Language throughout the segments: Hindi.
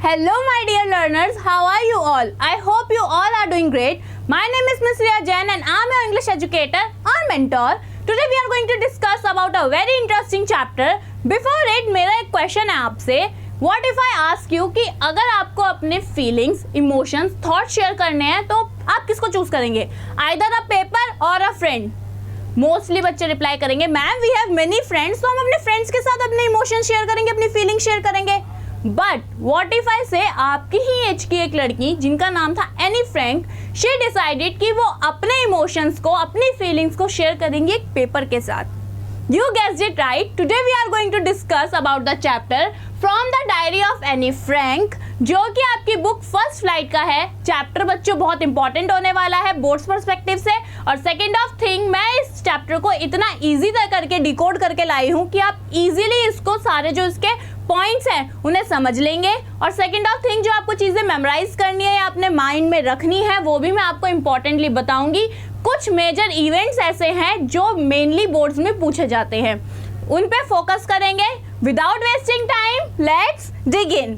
Hello my dear learners, how are you all? I hope you all are doing great. My name is Ms. Riya Jain and I am your English educator or mentor. Today we are going to discuss about a very interesting chapter. Before it, मेरा एक question है आपसे. What if I ask you कि अगर आपको अपने feelings, emotions, thoughts share करने हैं तो आप किसको choose करेंगे? Either a paper or a friend. Mostly बच्चे रिप्लाई करेंगे ma'am we have many friends, तो हम अपने फ्रेंड्स के साथ अपने इमोशन शेयर करेंगे, अपनी फीलिंग शेयर करेंगे. बट व्हाट इफ आई से आपकी ही एज की एक लड़की जिनका नाम था एनी फ्रैंक, शी डिसाइडेड कि वो अपने इमोशंस को, अपनी फीलिंग्स को शेयर करेंगी एक पेपर के साथ. You guessed it right. Today we are going to discuss about the chapter From the Diary of Annie Frank, जो कि आपकी बुक फर्स्ट फ्लाइट का है. चैप्टर बच्चों बहुत इंपॉर्टेंट होने वाला है बोर्ड्स पर्सपेक्टिव से. और सेकेंड ऑफ थिंग, मैं इस चैप्टर को इतना इजी करके डिकोड करके लाई हूँ कि आप इजीली इसको सारे जो इसके पॉइंट्स हैं उन्हें समझ लेंगे. और सेकेंड ऑफ थिंग, जो आपको चीज़ें मेमोराइज करनी है या अपने माइंड में रखनी है वो भी मैं आपको इंपॉर्टेंटली बताऊंगी. कुछ मेजर इवेंट्स ऐसे हैं जो मेनली बोर्ड्स में पूछे जाते हैं, उन पे फोकस करेंगे. Without wasting time let's dig in.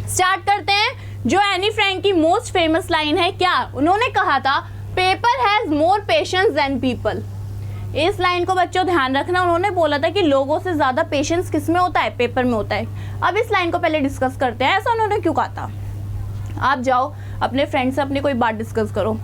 Start करते हैं. जो एनी फ्रैंक की मोस्ट फेमस लाइन है, क्या उन्होंने कहा था, paper has more patience than people. इस लाइन को बच्चों ध्यान रखना. उन्होंने बोला था कि लोगों से ज़्यादा पेशेंस किस में होता है, पेपर में होता है. अब इस लाइन को पहले डिस्कस करते हैं, ऐसा उन्होंने क्यों कहा था. आप जाओ अपने फ्रेंड से अपनी कोई बात डिस्कस करो,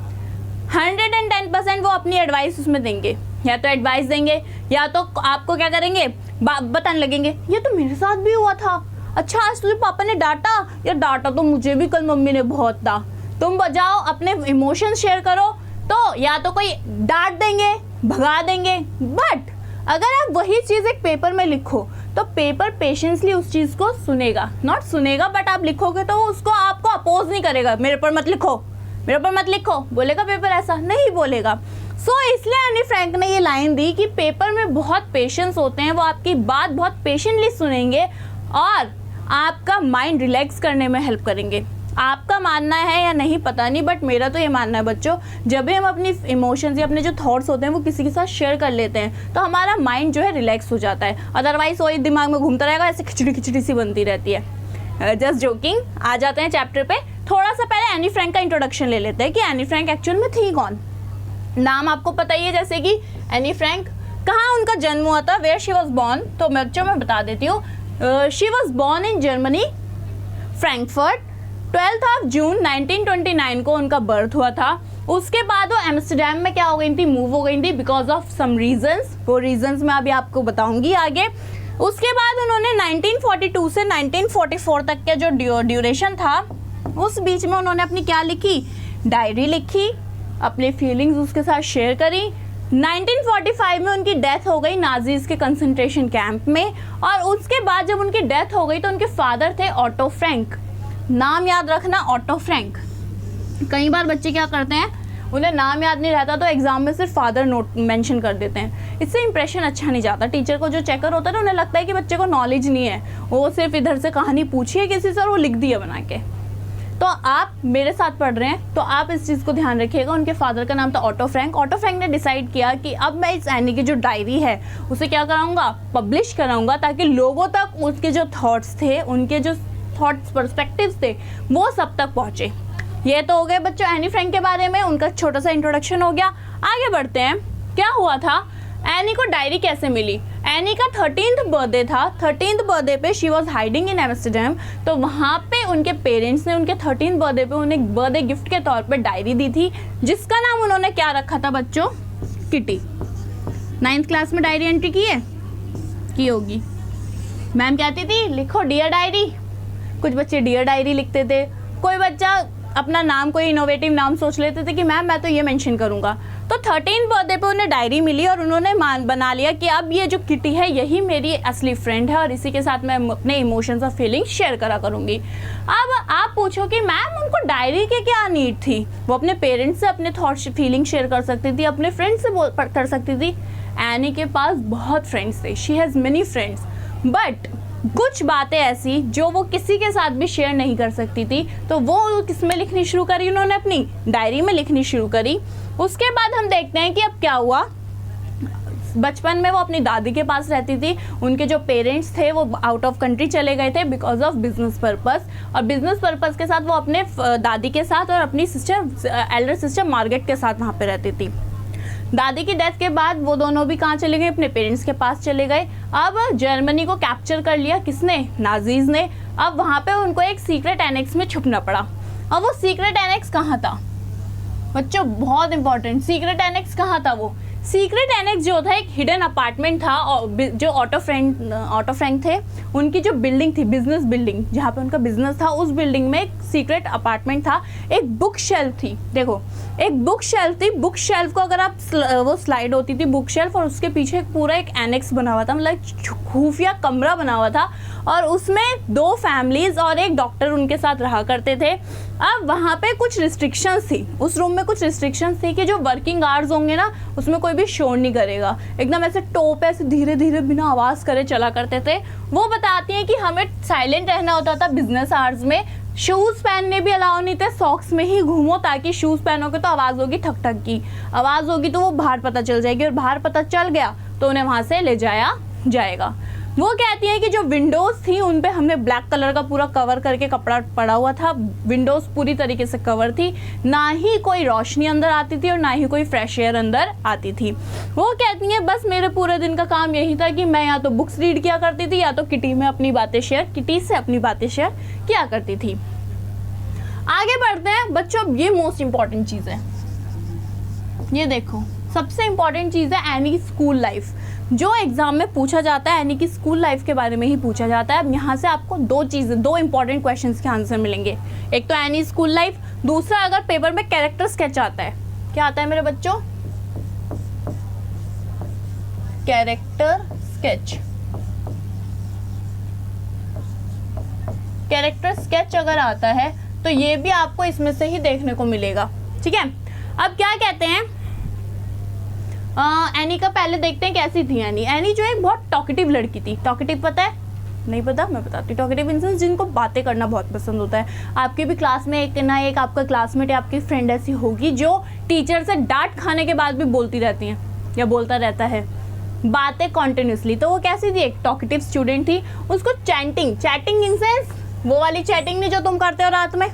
110% वो अपनी एडवाइस उसमें देंगे. या तो एडवाइस देंगे या तो आपको क्या करेंगे, बताने लगेंगे ये तो मेरे साथ भी हुआ था. अच्छा आज तुझे पापा ने डांटा, या डांटा तो मुझे भी कल मम्मी ने बहुत था. तुम बजाओ अपने इमोशंस शेयर करो, तो या तो कोई डांट देंगे, भगा देंगे. बट अगर आप वही चीज़ एक पेपर में लिखो तो पेपर पेशेंसली उस चीज़ को सुनेगा. नॉट सुनेगा बट आप लिखोगे तो वो उसको आपको अपोज नहीं करेगा. मेरे पर मत लिखो, मेरे पर मत लिखो, बोलेगा पेपर ऐसा नहीं बोलेगा. सो इसलिए एनी फ्रैंक ने ये लाइन दी कि पेपर में बहुत पेशेंस होते हैं, वो आपकी बात बहुत पेशेंटली सुनेंगे और आपका माइंड रिलैक्स करने में हेल्प करेंगे. आपका मानना है या नहीं पता नहीं, बट मेरा तो ये मानना है बच्चों, जब भी हम अपनी इमोशंस या अपने जो थॉट्स होते हैं वो किसी के साथ शेयर कर लेते हैं तो हमारा माइंड जो है रिलैक्स हो जाता है. अदरवाइज वही दिमाग में घूमता रहेगा, ऐसे खिचड़ी खिचड़ी सी बनती रहती है. Just joking. आ जाते हैं चैप्टर पे. थोड़ा सा पहले एनी फ्रैंक का इंट्रोडक्शन ले लेते हैं कि एनी फ्रैंक एक्चुअल में थी कौन. नाम आपको पता ही है, जैसे कि एनी फ्रैंक. कहाँ उनका जन्म हुआ था, वेयर शी वॉज बॉर्न, तो बच्चों मैं बता देती हूँ. She was born in Germany, Frankfurt. 12 of June 1929 को उनका बर्थ हुआ था. उसके बाद वो एम्स्टरडैम में क्या हो गई थी, मूव हो गई थी बिकॉज ऑफ सम रीजंस. वो रीजंस मैं अभी आपको बताऊंगी आगे. उसके बाद उन्होंने 1942 से 1944 तक का जो ड्यूरेशन था उस बीच में उन्होंने अपनी क्या लिखी, डायरी लिखी, अपनी फीलिंग्स उसके साथ शेयर करी. 1945 में उनकी डेथ हो गई नाजीज के कंसंट्रेशन कैंप में. और उसके बाद जब उनकी डेथ हो गई तो उनके फादर थे ऑटो फ्रैंक. नाम याद रखना, ऑटो फ्रैंक. कई बार बच्चे क्या करते हैं, उन्हें नाम याद नहीं रहता तो एग्जाम में सिर्फ फादर नोट मेंशन कर देते हैं. इससे इंप्रेशन अच्छा नहीं जाता. टीचर को जो चेकर होता है ना, उन्हें लगता है कि बच्चे को नॉलेज नहीं है, वो सिर्फ इधर से कहानी पूछी है किसी से और वो लिख दिया बना के. तो आप मेरे साथ पढ़ रहे हैं तो आप इस चीज़ को ध्यान रखिएगा. उनके फादर का नाम था ऑटो फ्रैंक. ऑटो फ्रैंक ने डिसाइड किया कि अब मैं इस एनी की जो डायरी है उसे क्या कराऊंगा, पब्लिश कराऊंगा, ताकि लोगों तक उसके जो थॉट्स थे, उनके जो थॉट्स पर्सपेक्टिव्स थे वो सब तक पहुँचे. ये तो हो गए बच्चों एनी फ्रैंक के बारे में, उनका छोटा सा इंट्रोडक्शन हो गया. आगे बढ़ते हैं. क्या हुआ था, एनी को डायरी कैसे मिली. एनी का 13th बर्थडे था. 13th बर्थडे पे she was hiding in Amsterdam. तो वहाँ पे उनके पेरेंट्स ने उनके 13th बर्थडे पे उन्हें एक बर्थडे गिफ्ट के तौर पे डायरी दी थी, जिसका नाम उन्होंने क्या रखा था बच्चों, किटी. 9th क्लास में डायरी एंट्री की होगी. मैम कहती थी लिखो डियर डायरी. कुछ बच्चे डियर डायरी लिखते थे, कोई बच्चा अपना नाम, कोई इनोवेटिव नाम सोच लेते थे कि मैम मैं तो ये मेंशन करूँगा. तो 13th बर्थडे पे उन्हें डायरी मिली और उन्होंने बना लिया कि अब ये जो किटी है यही मेरी असली फ्रेंड है और इसी के साथ मैं अपने इमोशंस और फीलिंग्स शेयर करा करूँगी. अब आप पूछो कि मैम उनको डायरी की क्या नीड थी. वो अपने पेरेंट्स से अपने थॉट्स फीलिंग शेयर कर सकती थी, अपने फ्रेंड्स से कर सकती थी. एनी के पास बहुत फ्रेंड्स थे, she has many friends. But कुछ बातें ऐसी जो वो किसी के साथ भी शेयर नहीं कर सकती थी, तो वो किस में लिखनी शुरू करी, उन्होंने अपनी डायरी में लिखनी शुरू करी. उसके बाद हम देखते हैं कि अब क्या हुआ. बचपन में वो अपनी दादी के पास रहती थी। उनके जो पेरेंट्स थे वो आउट ऑफ कंट्री चले गए थे बिकॉज ऑफ बिजनेस पर्पस, और बिजनेस पर्पस के साथ वो अपने दादी के साथ और अपनी एल्डर सिस्टर मार्गरेट के साथ वहाँ पे रहती थी। दादी की डेथ के बाद वो दोनों भी कहाँ चले गए, अपने पेरेंट्स के पास चले गए। अब जर्मनी को कैप्चर कर लिया किसने, नाजीज ने। अब वहाँ पे उनको एक सीक्रेट एनेक्स में छुपना पड़ा। अब वो सीक्रेट एनेक्स कहाँ था बच्चों, बहुत इंपॉर्टेंट, सीक्रेट एनेक्स कहाँ था? वो सीक्रेट एनेक्स जो था एक हिडन अपार्टमेंट था, और जो ऑटो फ्रैंक थे उनकी जो बिल्डिंग थी, बिजनेस बिल्डिंग जहाँ पे उनका बिजनेस था, उस बिल्डिंग में एक सीक्रेट अपार्टमेंट था। एक बुक शेल्फ थी, देखो एक बुक शेल्फ थी। बुक शेल्फ को अगर आप वो स्लाइड होती थी बुक शेल्फ, और उसके पीछे पूरा एक एनेक्स बना हुआ था, मतलब खुफिया कमरा बना हुआ था, और उसमें 2 फैमिलीज और एक डॉक्टर उनके साथ रहा करते थे। अब वहाँ पे कुछ रिस्ट्रिक्शंस थी, उस रूम में कुछ रिस्ट्रिक्शंस थी कि जो वर्किंग आवर्स होंगे ना उसमें कोई भी शोर नहीं करेगा, एकदम ऐसे टोप ऐसे धीरे धीरे बिना आवाज़ करे चला करते थे। वो बताती हैं कि हमें साइलेंट रहना होता था बिजनेस आवर्स में, शूज़ पहनने भी अलाउ नहीं थे, सॉक्स में ही घूमो, ताकि शूज़ पहनोगे तो आवाज़ होगी ठक ठक की, आवाज़ होगी तो वो बाहर पता चल जाएगी, और बाहर पता चल गया तो उन्हें वहाँ से ले जाया जाएगा। वो कहती है कि जो विंडोज़ थी उन पे हमने ब्लैक कलर का पूरा कवर करके कपड़ा पड़ा हुआ था, विंडोज़ पूरी तरीके से कवर थी, ना ही कोई रोशनी अंदर आती थी और ना ही कोई फ्रेश एयर अंदर आती थी। वो कहती हैं बस मेरे पूरे दिन का काम यही था कि मैं या तो बुक्स रीड किया करती थी या तो किटी से अपनी बातें शेयर किया करती थी। आगे बढ़ते हैं बच्चों, अब ये मोस्ट इंपॉर्टेंट चीज़ है, ये देखो सबसे इंपॉर्टेंट चीज़ है एनी स्कूल लाइफ। जो एग्जाम में पूछा जाता है एनी की स्कूल लाइफ के बारे में ही पूछा जाता है। अब यहाँ से आपको 2 इंपॉर्टेंट क्वेश्चंस के आंसर मिलेंगे, एक तो एनी स्कूल लाइफ, दूसरा अगर पेपर में कैरेक्टर स्केच आता है, क्या आता है मेरे बच्चों, कैरेक्टर स्केच। कैरेक्टर स्केच अगर आता है तो ये भी आपको इसमें से ही देखने को मिलेगा, ठीक है। अब क्या कहते हैं, एनी का पहले देखते हैं कैसी थी एनी। एनी जो एक बहुत टॉकेटिव लड़की थी। टॉकेटिव पता है, नहीं पता, मैं बताती हूँ। टॉकेटिव इंसान जिनको बातें करना बहुत पसंद होता है। आपके भी क्लास में एक ना एक आपका क्लासमेट या आपकी फ्रेंड ऐसी होगी जो टीचर से डांट खाने के बाद भी बोलती रहती है या बोलता रहता है बातें कॉन्टिन्यूसली। तो वो कैसी थी, एक टॉकेटिव स्टूडेंट थी। उसको चैटिंग इन सेंस वो वाली चैटिंग नहीं जो तुम करते हो रात में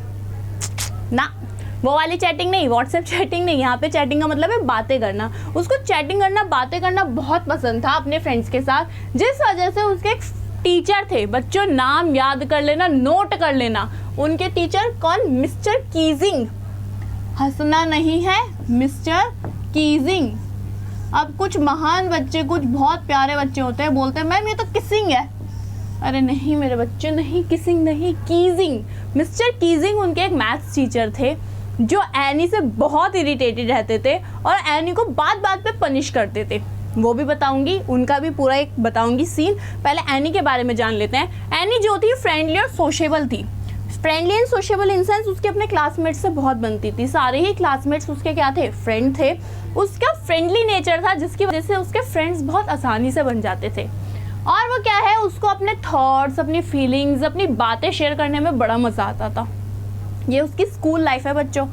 ना, वो वाली चैटिंग नहीं, व्हाट्सएप चैटिंग नहीं, यहाँ पे चैटिंग का मतलब है बातें करना। उसको चैटिंग करना, बातें करना बहुत पसंद था अपने फ्रेंड्स के साथ, जिस वजह से उसके एक टीचर थे। बच्चों नाम याद कर लेना, नोट कर लेना। उनके टीचर कौन, मिस्टर कीजिंग। हंसना नहीं है, मिस्टर कीजिंग। अब कुछ महान बच्चे, कुछ बहुत प्यारे बच्चे होते हैं, बोलते हैं मैम ये तो किसिंग है। अरे नहीं मेरे बच्चे, नहीं किसिंग नहीं, कीजिंग। मिस्टर कीजिंग उनके एक मैथ्स टीचर थे जो एनी से बहुत इरिटेटेड रहते थे और एनी को बात बात पे पनिश करते थे। वो भी बताऊंगी, उनका भी पूरा एक बताऊंगी सीन। पहले एनी के बारे में जान लेते हैं। एनी जो थी फ्रेंडली और सोशेबल थी। Friendly and sociable in sense उसके अपने क्लासमेट्स से बहुत बनती थी। सारे ही क्लासमेट्स उसके क्या थे, फ्रेंड थे। उसका फ्रेंडली नेचर था जिसकी वजह से उसके फ्रेंड्स बहुत आसानी से बन जाते थे। और वो क्या है, उसको अपने थॉट्स, अपनी फीलिंग्स, अपनी बातें शेयर करने में बड़ा मज़ा आता था। ये उसकी स्कूल लाइफ है बच्चों,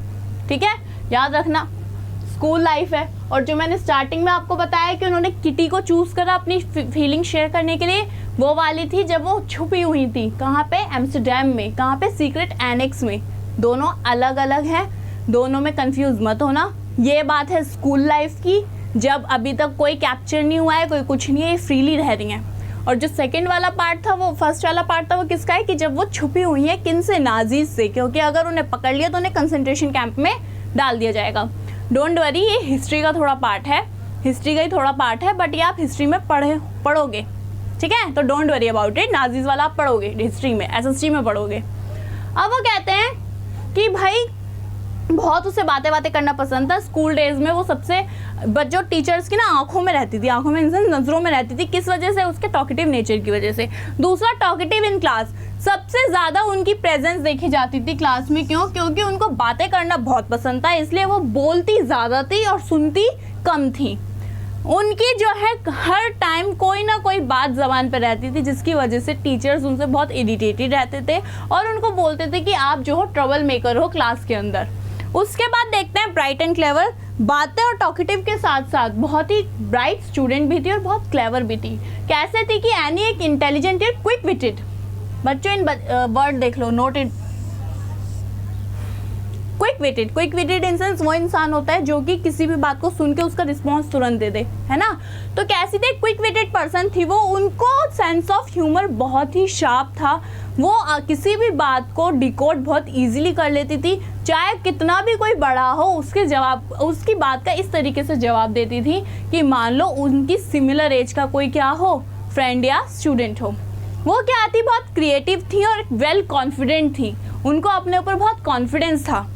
ठीक है, याद रखना स्कूल लाइफ है। और जो मैंने स्टार्टिंग में आपको बताया कि उन्होंने किटी को चूज़ करा अपनी फीलिंग शेयर करने के लिए, वो वाली थी जब वो छुपी हुई थी। कहाँ पे, एम्स्टरडैम में। कहाँ पे, सीक्रेट एनेक्स में। दोनों अलग अलग हैं, दोनों में कंफ्यूज मत होना। ये बात है स्कूल लाइफ की, जब अभी तक कोई कैप्चर नहीं हुआ है, कोई कुछ नहीं है, ये फ्रीली रह रही हैं। और जो सेकंड वाला पार्ट था, वो फर्स्ट वाला पार्ट था, वो किसका है कि जब वो छुपी हुई है किन से, नाजीज से, क्योंकि अगर उन्हें पकड़ लिया तो उन्हें कंसंट्रेशन कैंप में डाल दिया जाएगा। डोंट वरी, ये हिस्ट्री का थोड़ा पार्ट है, हिस्ट्री का ही थोड़ा पार्ट है, बट ये आप हिस्ट्री में पढ़ोगे, ठीक है। तो don't worry about it, Nazis वाला आप पढ़ोगे हिस्ट्री में, एसएसटी में पढ़ोगे। अब वो कहते हैं कि भाई बहुत उसे बातें करना पसंद था स्कूल डेज में। वो सबसे जो टीचर्स की ना आंखों में रहती थी, आंखों में इंसान नज़रों में रहती थी। किस वजह से, उसके टॉकेटिव नेचर की वजह से। दूसरा, टॉकेटिव इन क्लास, सबसे ज़्यादा उनकी प्रेजेंस देखी जाती थी क्लास में। क्यों? क्योंकि उनको बातें करना बहुत पसंद था, इसलिए वो बोलती ज़्यादा थी और सुनती कम थी। उनकी जो है हर टाइम कोई ना कोई बात ज़बान पर रहती थी, जिसकी वजह से टीचर्स उनसे बहुत इरिटेटेड रहते थे और उनको बोलते थे कि आप जो हो ट्रबल मेकर हो क्लास के अंदर। उसके बाद देखते हैं ब्राइट एंड क्लेवर। बातें और टॉकेटिव के साथ साथ बहुत ही ब्राइट स्टूडेंट भी थी और बहुत क्लेवर भी थी। कैसे थी कि एनी एक इंटेलिजेंट और क्विक विटेड, बच्चों इन वर्ड देख लो, note it, quick witted in sense वो इंसान होता है जो कि किसी भी बात को सुन के उसका रिस्पॉन्स तुरंत दे दे, है ना। तो कैसी थी, क्विक विटेड पर्सन थी वो, उनको सेंस ऑफ ह्यूमर बहुत ही शार्प था। वो किसी भी बात को डिकोड बहुत इजीली कर लेती थी, चाहे कितना भी कोई बड़ा हो उसकी बात का इस तरीके से जवाब देती थी कि मान लो उनकी सिमिलर एज का कोई क्या हो, फ्रेंड या स्टूडेंट हो। वो क्या थी, बहुत क्रिएटिव थी और वेल कॉन्फिडेंट थी, उनको अपने ऊपर बहुत कॉन्फिडेंस था।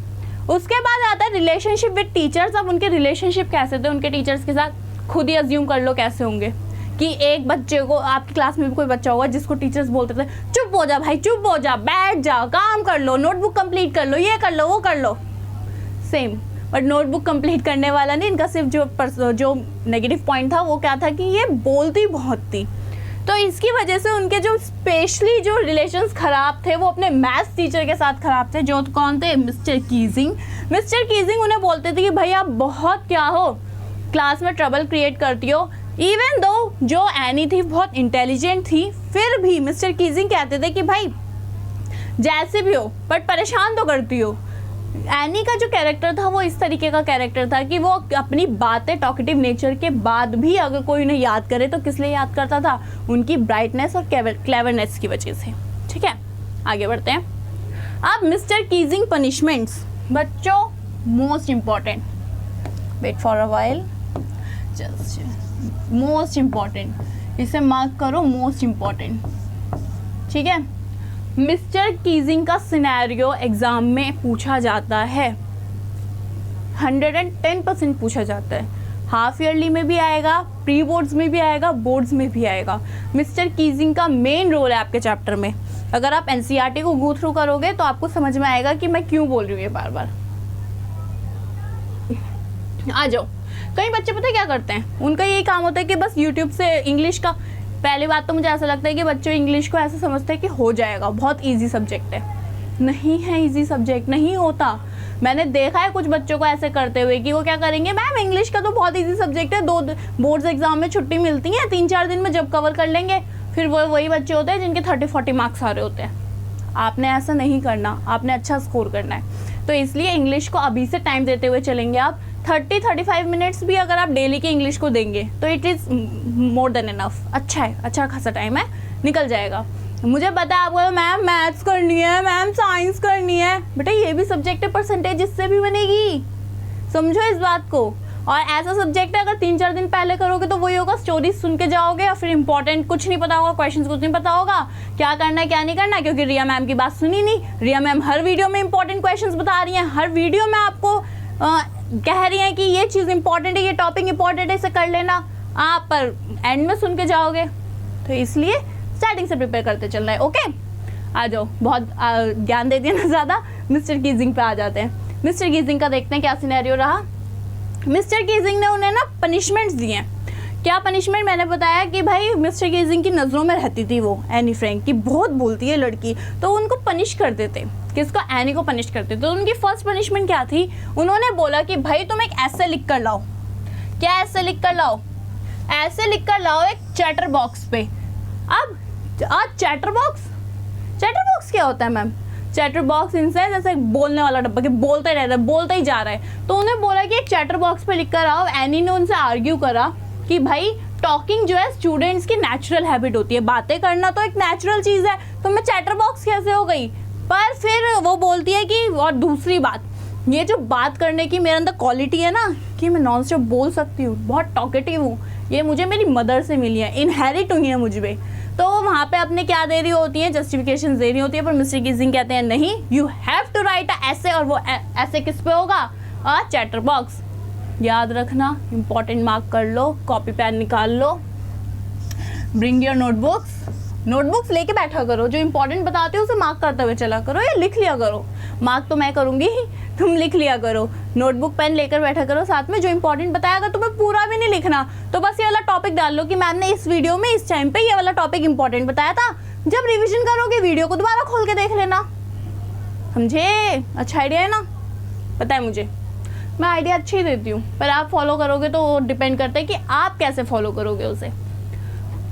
उसके बाद आता है रिलेशनशिप विद टीचर्स। अब उनके रिलेशनशिप कैसे थे उनके टीचर्स के साथ, खुद ही अज्यूम कर लो कैसे होंगे कि एक बच्चे को, आपकी क्लास में भी कोई बच्चा होगा जिसको टीचर्स बोलते थे चुप हो जा भाई, चुप हो जा, बैठ जा, काम कर लो, नोटबुक कंप्लीट कर लो, ये कर लो, वो कर लो, सेम। बट नोटबुक कंप्लीट करने वाला नहीं, इनका सिर्फ जो नेगेटिव पॉइंट था वो क्या था कि ये बोलती बहुत थी। तो इसकी वजह से उनके जो स्पेशली जो रिलेशंस ख़राब थे वो अपने मैथ्स टीचर के साथ ख़राब थे, जो कौन थे, मिस्टर कीजिंग। मिस्टर कीजिंग उन्हें बोलते थे कि भाई आप बहुत क्या हो, क्लास में ट्रबल क्रिएट करती हो। इवन दो जो एनी थी बहुत इंटेलिजेंट थी, फिर भी मिस्टर कीजिंग कहते थे कि भाई जैसे भी हो बट परेशान तो करती हो। एनी का जो कैरेक्टर था वो इस तरीके का कैरेक्टर था कि वो अपनी बातें टॉकेटिव नेचर के बाद भी अगर कोई उन्हें याद करे तो किस लिए याद करता था, उनकी ब्राइटनेस और क्लेवरनेस की वजह से। ठीक है, आगे बढ़ते हैं। अब मिस्टर कीजिंग पनिशमेंट्स, बच्चों most important, wait for a while, just most important, इसे मार्क करो, मोस्ट इम्पॉर्टेंट। ठीक है, मिस्टर कीजिंग का सिनेरियो एग्जाम में पूछा जाता है, 110% पूछा जाता है, हाफ ईयरली में भी आएगा, प्री बोर्ड्स में भी आएगा, बोर्ड्स में भी आएगा। मिस्टर कीजिंग का मेन रोल है आपके चैप्टर में। अगर आप एनसीईआरटी को गो थ्रू करोगे तो आपको समझ में आएगा कि मैं क्यों बोल रही हूँ ये बार बार। आ जाओ, कई बच्चे पता है क्या करते हैं, उनका यही काम होता है कि बस यूट्यूब से इंग्लिश का, पहली बात तो मुझे ऐसा लगता है कि बच्चों इंग्लिश को ऐसे समझते हैं कि हो जाएगा, बहुत इजी सब्जेक्ट है। नहीं है इजी सब्जेक्ट, नहीं होता। मैंने देखा है कुछ बच्चों को ऐसे करते हुए कि वो क्या करेंगे, मैम इंग्लिश का तो बहुत इजी सब्जेक्ट है, 2 बोर्ड्स एग्जाम में छुट्टी मिलती है, 3-4 दिन में जब कवर कर लेंगे। फिर वो वही बच्चे होते हैं जिनके 30-40 मार्क्स आ रहे होते हैं। आपने ऐसा नहीं करना, आपने अच्छा स्कोर करना है। तो इसलिए इंग्लिश को अभी से टाइम देते हुए चलेंगे आप। 30-35 मिनट्स भी अगर आप डेली के इंग्लिश को देंगे तो it is more than enough. अच्छा है, अच्छा खासा टाइम है, निकल जाएगा। मुझे पता है आपको मैम मैथ्स करनी है, मैम साइंस करनी है, बेटा ये भी सब्जेक्ट है, परसेंटेज इससे भी बनेगी, समझो इस बात को। और ऐसा सब्जेक्ट है अगर 3-4 दिन पहले करोगे तो वही होगा, स्टोरीज सुन के जाओगे और फिर इंपॉर्टेंट कुछ नहीं पता होगा, क्वेश्चंस कुछ नहीं पता होगा, क्या करना है क्या नहीं करना है, क्योंकि रिया मैम की बात सुनी नहीं। रिया मैम हर वीडियो में इंपॉर्टेंट क्वेश्चंस बता रही हैं, हर वीडियो में आपको कह रही हैं कि ये चीज़ इंपॉर्टेंट है, ये टॉपिक इंपॉर्टेंट है, इसे कर लेना। आप पर एंड में सुन के जाओगे, तो इसलिए स्टार्टिंग से प्रिपेयर करते चलना है। ओके, आ जाओ, बहुत ज्ञान दे दिया ना ज़्यादा। मिस्टर कीजिंग पे आ जाते हैं। मिस्टर कीजिंग का देखते हैं क्या सिनेरियो रहा। मिस्टर कीजिंग ने उन्हें ना पनिशमेंट्स दिए हैं। क्या पनिशमेंट, मैंने बताया कि भाई मिस्टर कीजिंग की नज़रों में रहती थी वो एनी फ्रैंक की, बहुत बोलती है लड़की, तो उनको पनिश कर देते। किसको, एनी को पनिश करते। तो उनकी फर्स्ट पनिशमेंट क्या थी, उन्होंने बोला कि भाई तुम एक ऐसे लिख कर लाओ। क्या ऐसे लिख कर लाओ, ऐसे लिख कर लाओ एक चैटर बॉक्स पे। अब चैटर बॉक्स क्या होता है मैम? चैटर बॉक्स इनसे जैसे बोलने वाला डब्बा कि बोलते रह रहा है, बोलते ही जा रहा है। तो उन्हें बोला कि एक चैटर बॉक्स पे लिख कर आओ। एनी ने उनसे आर्ग्यू करा कि भाई टॉकिंग जो है स्टूडेंट्स की नेचुरल हैबिट होती है, बातें करना तो एक नेचुरल चीज़ है, तो मैं चैटर बॉक्स कैसे हो गई। पर फिर वो बोलती है कि, और दूसरी बात, ये जो बात करने की मेरे अंदर क्वालिटी है ना कि मैं नॉन स्टॉप बोल सकती हूँ, बहुत टॉकेटिव हूँ, ये मुझे मेरी मदर से मिली है, इनहेरिट हुई है मुझ में। तो वहाँ पे अपने क्या दे रही होती है, जस्टिफिकेशन दे रही होती है। पर मिस्टर कीजिंग कहते हैं नहीं, यू हैव टू राइट अ ऐसे, और वो ऐसे किस पे होगा, चैटर बॉक्स। याद रखना, इंपॉर्टेंट मार्क कर लो, कॉपी पेन निकाल लो, ब्रिंग योर नोटबुक्स लेके बैठा करो, जो इंपॉर्टेंट बताते हो उसे मार्क करते हुए चला करो या लिख लिया करो। मार्क तो मैं करूँगी, तुम लिख लिया करो। नोटबुक पेन लेकर बैठा करो साथ में, जो इंपॉर्टेंट बताया तुम्हें पूरा भी नहीं लिखना, तो बस ये वाला टॉपिक डाल लो कि मैम ने इस वीडियो में इस टाइम पे ये वाला टॉपिक इंपॉर्टेंट बताया था। जब रिविजन करोगे वीडियो को दोबारा खोल के देख लेना, समझे? अच्छा आइडिया है ना, पता है मुझे। मैं आइडिया अच्छी देती हूँ, पर आप फॉलो करोगे तो डिपेंड करता है कि आप कैसे फॉलो करोगे उसे।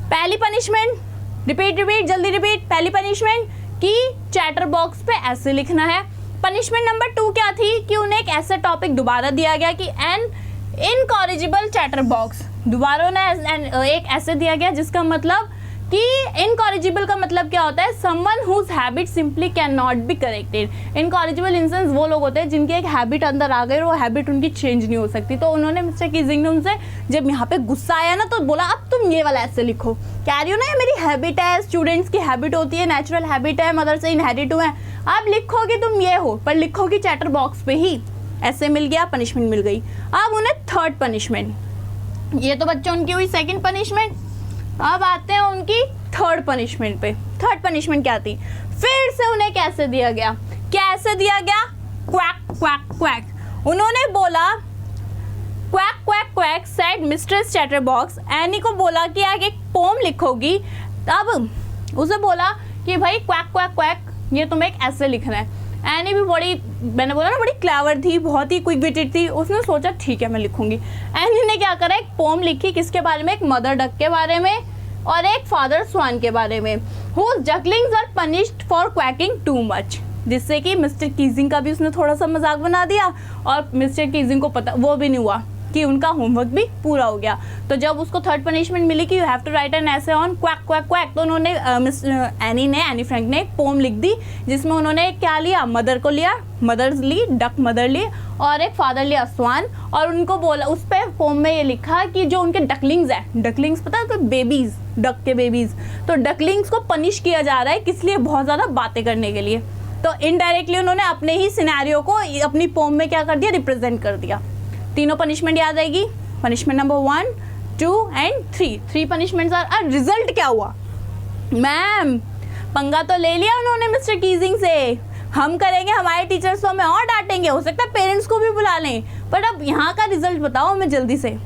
पहली पनिशमेंट, रिपीट रिपीट जल्दी रिपीट। पहली पनिशमेंट कि चैटर बॉक्स पे ऐसे लिखना है। पनिशमेंट नंबर 2 क्या थी कि उन्हें एक ऐसा टॉपिक दोबारा दिया गया कि एन इनकॉरिजिबल चैटर बॉक्स, दोबारा उन्हें एक ऐसे दिया गया जिसका मतलब कि इनकॉरिजिबल का मतलब क्या होता है, someone whose habit simply can not be corrected. Incorrigible इंसेंस वो लोग होते हैं जिनकी एक हैबिट अंदर आ गई और वो हैबिट उनकी चेंज नहीं हो सकती। तो उन्होंने मिस्टर कीजिंग ने उनसे जब यहाँ पे गुस्सा आया ना तो बोला अब तुम ये वाला ऐसे लिखो, कह रही हो ना ये मेरी हैबिट है, स्टूडेंट्स की हैबिट होती है, नेचुरल हैबिट है, मदर से इनहेरिट हुआ है, अब लिखोगे तुम ये हो, पर लिखोगे चैटर बॉक्स पे ही। ऐसे मिल गया, पनिशमेंट मिल गई। अब उन्हें थर्ड पनिशमेंट, ये तो बच्चों उनकी हुई सेकंड पनिशमेंट। अब आते हैं उनकी थर्ड पनिशमेंट पे। थर्ड पनिशमेंट क्या थी, फिर से उन्हें कैसे दिया गया, कैसे दिया गया, क्वैक क्वैक क्वैक। उन्होंने बोला quack quack quack said mistress chatterbox. Any को बोला कि आगे एक पोम लिखोगी, तब उसे बोला कि भाई क्वैक क्वैक क्वैक ये तुम्हें एक ऐसे लिखना है। एनी भी बड़ी, मैंने बोला ना बड़ी क्लेवर थी, बहुत ही क्विक विटेड थी, उसने सोचा ठीक है मैं लिखूंगी। एनी ने क्या करा, एक पोम लिखी, किसके बारे में, एक मदर डक के बारे में और एक फादर स्वान के बारे में। Whose ducklings are punished for quacking too much, जिससे कि मिस्टर कीजिंग का भी उसने थोड़ा सा मजाक बना दिया और मिस्टर कीजिंग को पता वो भी नहीं हुआ कि उनका होमवर्क भी पूरा हो गया। तो जब उसको थर्ड पनिशमेंट मिली कि you have to write an essay on quack quack quack, तो उन्होंने एनी फ्रैंक ने एक पोम लिख दी जिसमें उन्होंने क्या लिया, मदर को लिया, मदर्स ली, डक मदर ली, और एक फादर लिया स्वान, और उनको बोला उस पर पोम में ये लिखा कि जो उनके डकलिंग्स है, डकलिंग्स पता है तो बेबीज, डक के बेबीज, तो डकलिंग्स को पनिश किया जा रहा है, किस लिए, बहुत ज़्यादा बातें करने के लिए। तो इनडायरेक्टली उन्होंने अपने ही सिनेरियो को अपनी पोम में क्या कर दिया, रिप्रेजेंट कर दिया। तीनों पनिशमेंट याद आएगी, punishment number 1, 2 and 3। 3 punishments are. Result क्या हुआ, मैम पंगा तो ले लिया उन्होंने मिस्टर कीजिंग से, हम करेंगे, हमारे टीचर्स तो हमें और डांटेंगे, हो सकता है पेरेंट्स को भी बुला लें, पर अब यहाँ का रिजल्ट बताओ हमें जल्दी से।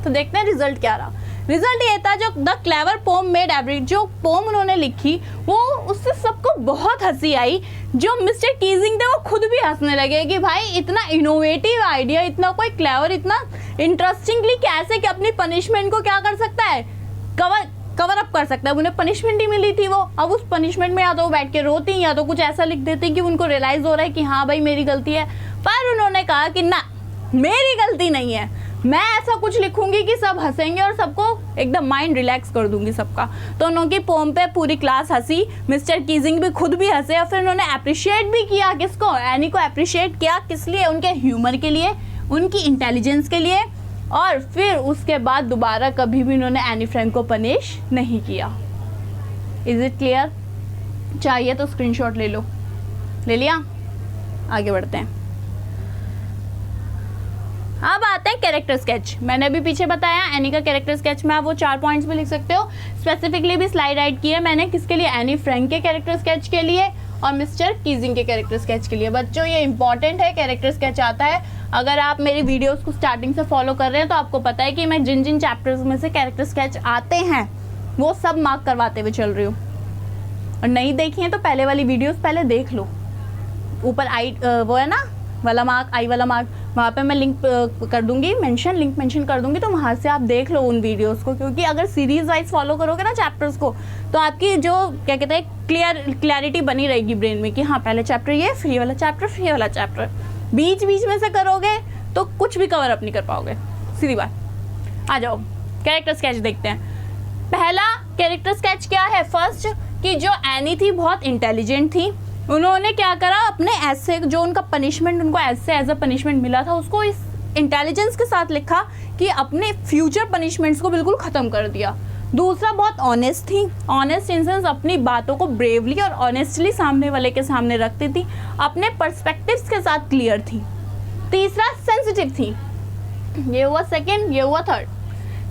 तो देखते हैं रिजल्ट क्या रहा। रिजल्ट ये था जो the clever poem made every, जो पोम उन्होंने लिखी वो उससे सबको बहुत हंसी आई। जो मिस्टर कीजिंग थे वो खुद भी हंसने लगे कि भाई इतना इनोवेटिव आइडिया, इतना कोई क्लेवर, इतना इंटरेस्टिंगली कैसे कि अपनी पनिशमेंट को क्या कर सकता है, कवर अप कर सकता है। उन्हें पनिशमेंट ही मिली थी वो, अब उस पनिशमेंट में या तो वो बैठ के रोती या तो कुछ ऐसा लिख देती कि उनको रियलाइज हो रहा है कि हाँ भाई मेरी गलती है। पर उन्होंने कहा कि ना मेरी गलती नहीं है, मैं ऐसा कुछ लिखूंगी कि सब हंसेंगे और सबको एकदम माइंड रिलैक्स कर दूंगी सबका। तो उनकी पोम पे पूरी क्लास हंसी, मिस्टर कीजिंग भी खुद भी हंसे, और फिर उन्होंने अप्रिशिएट भी किया किसको, एनी को अप्रिशिएट किया, किस लिए, उनके ह्यूमर के लिए, उनकी इंटेलिजेंस के लिए। और फिर उसके बाद दोबारा कभी भी उन्होंने एनी फ्रैंक को पनिश नहीं किया। Is it clear? चाहिए तो स्क्रीनशॉट ले लो, ले लिया, आगे बढ़ते हैं। अब आते हैं कैरेक्टर स्केच। मैंने भी पीछे बताया एनी का कैरेक्टर स्केच में आप वो 4 पॉइंट्स भी लिख सकते हो। स्पेसिफिकली भी स्लाइड राइट की है मैंने, किसके लिए, एनी फ्रैंक के कैरेक्टर स्केच के लिए और मिस्टर कीजिंग के कैरेक्टर स्केच के लिए। बच्चों ये इंपॉर्टेंट है, कैरेक्टर स्केच आता है। अगर आप मेरी वीडियोस को स्टार्टिंग से फॉलो कर रहे हैं तो आपको पता है कि मैं जिन जिन चैप्टर्स में से कैरेक्टर स्केच आते हैं वो सब मार्क करवाते हुए चल रही हूँ। और नहीं देखी है तो पहले वाली वीडियोस पहले देख लो, ऊपर आई वो है ना वाला मार्क, आई वाला मार्क, वहाँ पे मैं लिंक कर दूंगी, लिंक मेंशन कर दूंगी, तो वहाँ से आप देख लो उन वीडियोस को। क्योंकि अगर सीरीज वाइज फॉलो करोगे ना चैप्टर्स को तो आपकी जो क्या कहते हैं क्लैरिटी बनी रहेगी ब्रेन में कि हाँ पहले चैप्टर ये, फिर ये वाला चैप्टर, फिर ये वाला चैप्टर। बीच बीच में से करोगे तो कुछ भी कवर अप नहीं कर पाओगे, सीधी बात। आ जाओ कैरेक्टर स्केच देखते हैं। पहला कैरेक्टर स्केच क्या है, फर्स्ट कि जो एनी थी बहुत इंटेलिजेंट थी, उन्होंने क्या करा, अपने ऐसे जो उनका पनिशमेंट, उनको ऐसे एज अ पनिशमेंट मिला था, उसको इस इंटेलिजेंस के साथ लिखा कि अपने फ्यूचर पनिशमेंट्स को बिल्कुल ख़त्म कर दिया। दूसरा बहुत ऑनेस्ट थी, ऑनेस्ट इन सेंस अपनी बातों को ब्रेवली और ऑनेस्टली सामने वाले के सामने रखती थी, अपने पर्सपेक्टिव्स के साथ क्लियर थी। तीसरा सेंसिटिव थी, ये हुआ सेकेंड, ये हुआ थर्ड।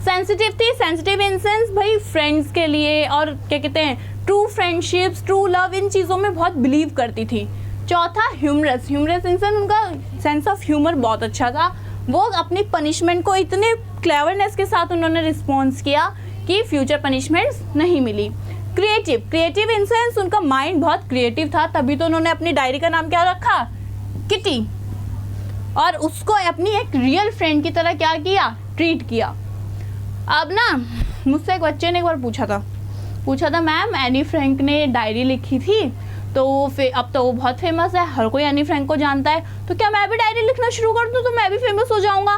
सेंसिटिव थी, सेंसिटिव इन सेंस भाई फ्रेंड्स के लिए और क्या कहते हैं ट्रू फ्रेंडशिप्स, ट्रू लव, इन चीज़ों में बहुत बिलीव करती थी। चौथा ह्यूमरस, ह्यूमरस इन सेंस उनका सेंस ऑफ ह्यूमर बहुत अच्छा था, वो अपनी पनिशमेंट को इतने क्लेवरनेस के साथ उन्होंने रिस्पॉन्स किया कि फ्यूचर पनिशमेंट्स नहीं मिली। क्रिएटिव, क्रिएटिव इन सेंस उनका माइंड बहुत क्रिएटिव था, तभी तो उन्होंने अपनी डायरी का नाम क्या रखा, किटी। और उसको अपनी एक रियल फ्रेंड की तरह क्या किया, ट्रीट किया। अब ना मुझसे एक बच्चे ने एक बार पूछा था मैम एनी फ्रैंक ने डायरी लिखी थी तो अब तो वो बहुत फेमस है, हर कोई एनी फ्रैंक को जानता है, तो क्या मैं भी डायरी लिखना शुरू कर दूँ तो मैं भी फेमस हो जाऊँगा?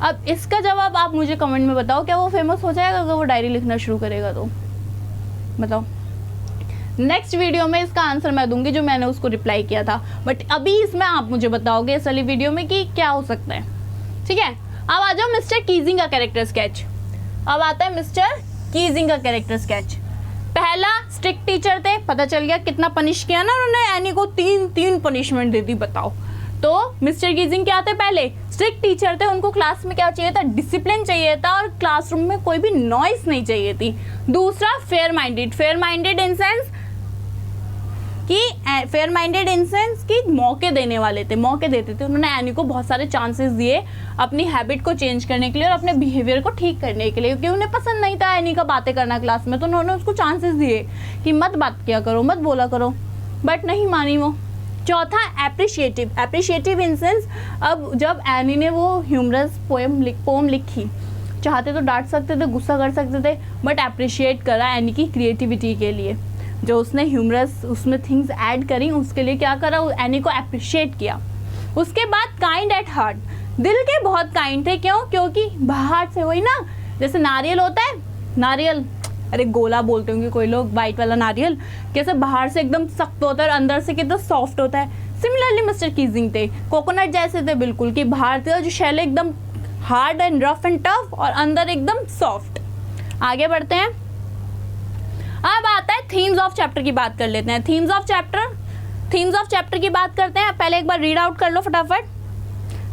अब इसका जवाब आप मुझे कमेंट में बताओ, क्या वो फेमस हो जाएगा अगर वो डायरी लिखना शुरू करेगा? तो बताओ। नेक्स्ट वीडियो में इसका आंसर मैं दूंगी जो मैंने उसको रिप्लाई किया था, बट अभी इसमें आप मुझे बताओगे इस वाली वीडियो में कि क्या हो सकता है। ठीक है, अब आ जाओ मिस्टर कीजिंग का कैरेक्टर स्केच। अब आता है मिस्टर कीजिंग का कैरेक्टर स्केच। पहला स्ट्रिक्ट टीचर थे, पता चल गया कितना पनिश किया ना उन्होंने, एनी को तीन पनिशमेंट दे दी, बताओ। तो मिस्टर कीजिंग क्या थे, पहले स्ट्रिक्ट टीचर थे, उनको क्लास में क्या चाहिए था, डिसिप्लिन चाहिए था और क्लासरूम में कोई भी नॉइस नहीं चाहिए थी। दूसरा फेयर माइंडेड इन सेंस कि मौके देने वाले थे, मौके देते थे। उन्होंने एनी को बहुत सारे चांसेस दिए अपनी हैबिट को चेंज करने के लिए और अपने बिहेवियर को ठीक करने के लिए, क्योंकि उन्हें पसंद नहीं था एनी का बातें करना क्लास में, तो उन्होंने उसको चांसेस दिए कि मत बात किया करो, मत बोला करो, बट नहीं मानी वो। चौथा एप्रिशिएटिव इन सेंस, अब जब एनी ने वो ह्यूमरस पोम लिखी, चाहते तो डांट सकते थे, गुस्सा कर सकते थे, बट अप्रिशिएट करा एनी की क्रिएटिविटी के लिए, जो उसने ह्यूमरस उसमें थिंग्स ऐड करी उसके लिए क्या करा, एनी को अप्रिशिएट किया। उसके बाद काइंड एट हार्ट, दिल के बहुत काइंड थे। क्यों? क्योंकि बाहर से वही ना, जैसे नारियल होता है, नारियल अरे गोला बोलते होंगे कोई लोग, वाइट वाला नारियल कैसे बाहर से एकदम सख्त होता है और अंदर से कितना सॉफ्ट होता है, सिमिलरली मिस्टर कीजिंग थे, कोकोनट जैसे थे बिल्कुल, कि बाहर से जो शेल एकदम hard and rough and tough और अंदर एकदम सॉफ्ट। आगे बढ़ते हैं, अब आता है थीम्स ऑफ चैप्टर की बात कर लेते हैं। थीम्स ऑफ चैप्टर की बात करते हैं। पहले एक बार रीड आउट कर लो फटाफट,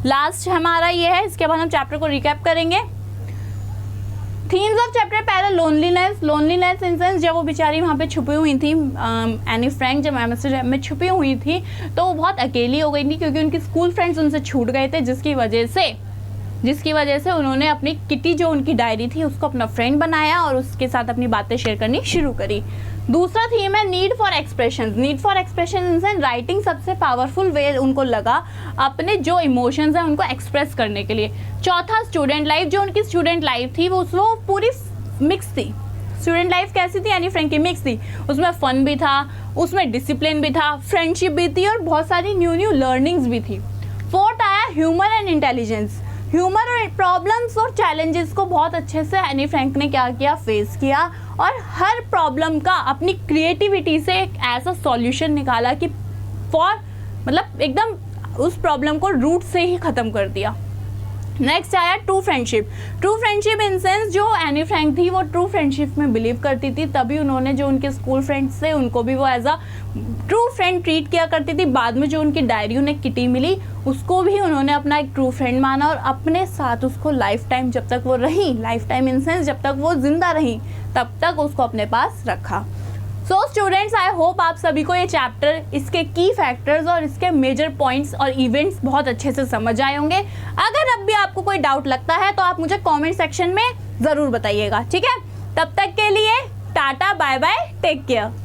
लास्ट हमारा ये है, इसके बाद हम चैप्टर को रिकैप करेंगे। थीम्स ऑफ चैप्टर, पहले लोनलीनेस इन सेंस, जब वो बेचारी वहाँ पे छुपी हुई थी, एनी फ्रैंक जब एमएसटी में छुपी हुई थी तो वो बहुत अकेली हो गई थी, क्योंकि उनके स्कूल फ्रेंड्स उनसे छूट गए थे, जिसकी वजह से उन्होंने अपनी किटी जो उनकी डायरी थी उसको अपना फ्रेंड बनाया और उसके साथ अपनी बातें शेयर करनी शुरू करी। दूसरा थीम है need for expression in sense, writing सबसे पावरफुल वे उनको लगा अपने जो इमोशंस हैं उनको एक्सप्रेस करने के लिए। चौथा स्टूडेंट लाइफ, जो उनकी स्टूडेंट लाइफ थी वो पूरी मिक्स थी। स्टूडेंट लाइफ कैसी थी, यानी फ्रेंड की मिक्स थी, उसमें फन भी था, उसमें डिसिप्लिन भी था, फ्रेंडशिप भी थी और बहुत सारी न्यू लर्निंग्स भी थी। फोर्थ आया ह्यूमर एंड इंटेलिजेंस, ह्यूमर और प्रॉब्लम्स और चैलेंजेस को बहुत अच्छे से एनी फ्रैंक ने क्या किया, फेस किया और हर प्रॉब्लम का अपनी क्रिएटिविटी से एक ऐसा सॉल्यूशन निकाला कि मतलब एकदम उस प्रॉब्लम को रूट से ही ख़त्म कर दिया। नेक्स्ट आया ट्रू फ्रेंडशिप इन सेंस, जो एनी फ्रैंक थी वो ट्रू फ्रेंडशिप में बिलीव करती थी, तभी उन्होंने जो उनके स्कूल फ्रेंड्स थे उनको भी वो as a true friend treat किया करती थी। बाद में जो उनकी डायरी उन्हें किटी मिली उसको भी उन्होंने अपना एक ट्रू फ्रेंड माना और अपने साथ उसको लाइफ टाइम जब तक वो रही, लाइफ टाइम इन सेंस जब तक वो जिंदा रही तब तक उसको अपने पास रखा। सो स्टूडेंट्स, आई होप आप सभी को ये चैप्टर, इसके की फैक्टर्स और इसके मेजर पॉइंट्स और इवेंट्स बहुत अच्छे से समझ आए होंगे। अगर अब भी आपको कोई डाउट लगता है तो आप मुझे कमेंट सेक्शन में ज़रूर बताइएगा, ठीक है? तब तक के लिए tata, bye bye, take care.